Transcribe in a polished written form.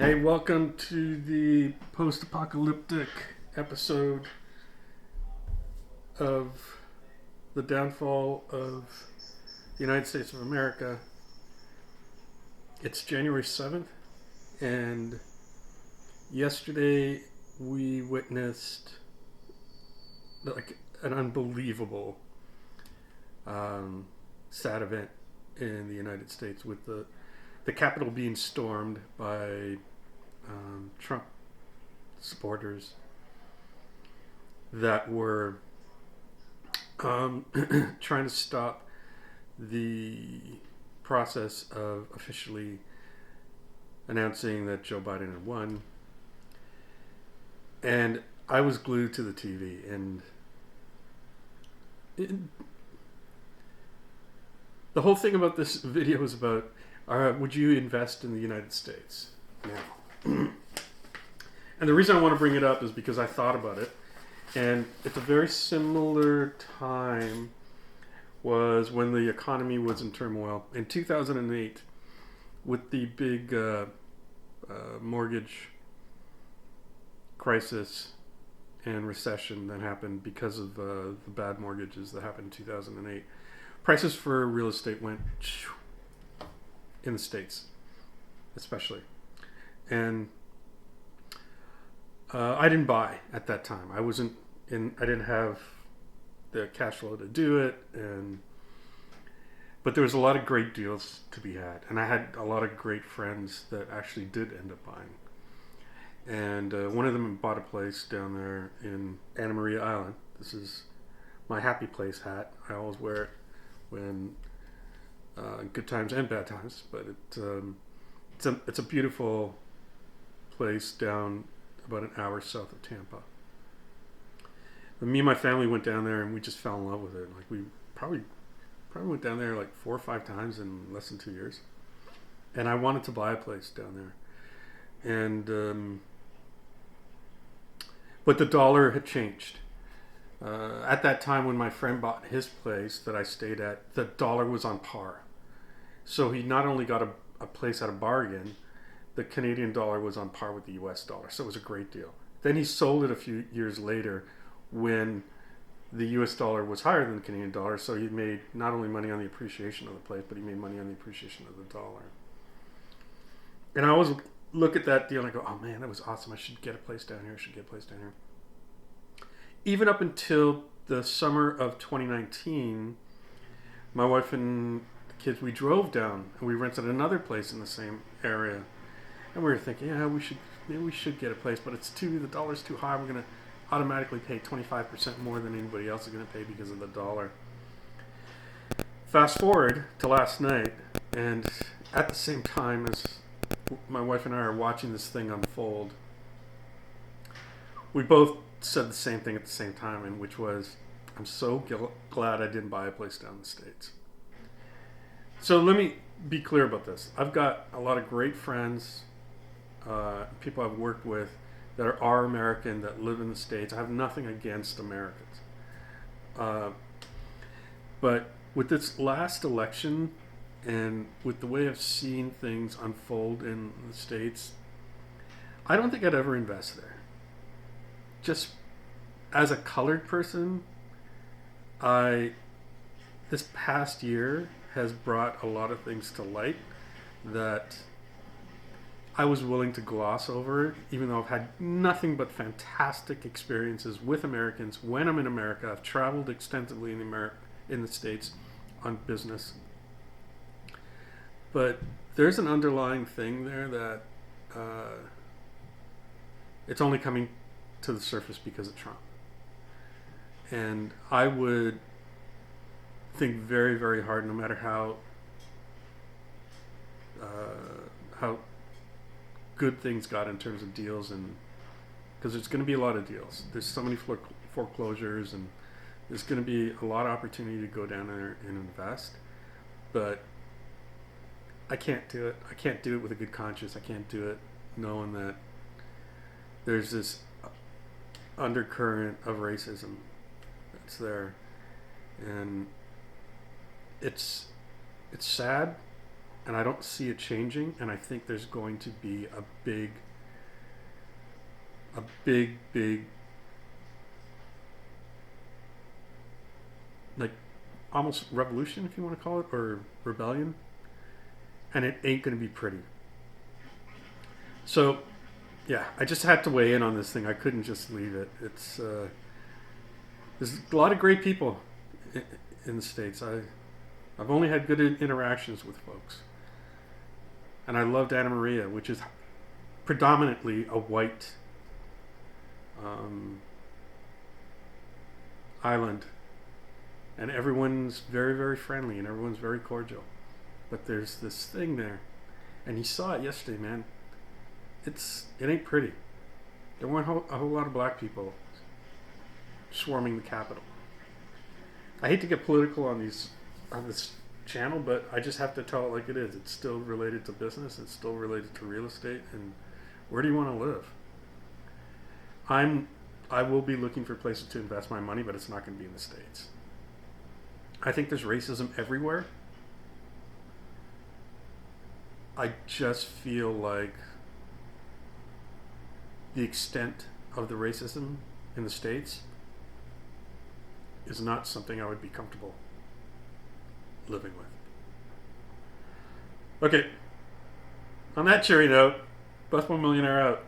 Hey, welcome to the post-apocalyptic episode of the downfall of the United States of America. It's January 7th, and yesterday we witnessed like an unbelievable sad event in the United States with the Capitol being stormed by Trump supporters that were trying to stop the process of officially announcing that Joe Biden had won. And I was glued to the TV, and the whole thing about this video is about would you invest in the United States now? And the reason I want to bring it up is because I thought about it, and at a very similar time was when the economy was in turmoil in 2008 with the big mortgage crisis and recession that happened because of the bad mortgages that happened in 2008. Prices for real estate went in the States, especially. And I didn't buy at that time. I didn't have the cash flow to do it, but there was a lot of great deals to be had, and I had a lot of great friends that actually did end up buying. And one of them bought a place down there in Anna Maria Island. This is my happy place hat. I always wear it when good times and bad times, but it's a beautiful place down about an hour south of Tampa. But me and my family went down there and we just fell in love with it. Like we probably went down there like 4 or 5 times in less than 2 years. And I wanted to buy a place down there. And but the dollar had changed. At that time when my friend bought his place that I stayed at, the dollar was on par. So he not only got a place at a bargain, the Canadian dollar was on par with the US dollar. So it was a great deal. Then he sold it a few years later when the US dollar was higher than the Canadian dollar. So he made not only money on the appreciation of the place, but he made money on the appreciation of the dollar. And I always look at that deal and I go, oh man, that was awesome. I should get a place down here. Even up until the summer of 2019, my wife and the kids, we drove down and we rented another place in the same area. And we were thinking, yeah, maybe we should get a place, but the dollar's too high. We're going to automatically pay 25% more than anybody else is going to pay because of the dollar. Fast forward to last night, and at the same time as my wife and I are watching this thing unfold, we both said the same thing at the same time, and which was, I'm so glad I didn't buy a place down in the States. So let me be clear about this. I've got a lot of great friends, people I've worked with that are American, that live in the States. I have nothing against Americans. But with this last election and with the way I've seen things unfold in the States, I don't think I'd ever invest there. Just as a colored person, this past year has brought a lot of things to light that I was willing to gloss over, even though I've had nothing but fantastic experiences with Americans when I'm in America. I've traveled extensively in the States on business. But there's an underlying thing there that it's only coming to the surface because of Trump. And I would think very, very hard, no matter how good things got in terms of deals, and because there's going to be a lot of deals. There's so many foreclosures, and there's going to be a lot of opportunity to go down there and invest. But I can't do it. I can't do it with a good conscience. I can't do it knowing that there's this undercurrent of racism that's there, and it's sad and I don't see it changing. And I think there's going to be a big, like almost revolution, if you want to call it, or rebellion, and it ain't going to be pretty. So, yeah, I just had to weigh in on this thing. I couldn't just leave it. There's a lot of great people in the States. I've only had good interactions with folks, and I loved Anna Maria, which is predominantly a white island, and everyone's very friendly and everyone's very cordial. But there's this thing there, and you saw it yesterday, man. It ain't pretty. There weren't a whole lot of black people swarming the Capitol. I hate to get political on this channel, but I just have to tell it like it is. It's still related to business. It's still related to real estate. And where do you want to live? I will be looking for places to invest my money, but it's not going to be in the States. I think there's racism everywhere. I just feel like the extent of the racism in the States is not something I would be comfortable living with. Okay. On that cheery note, Busboy Millionaire out.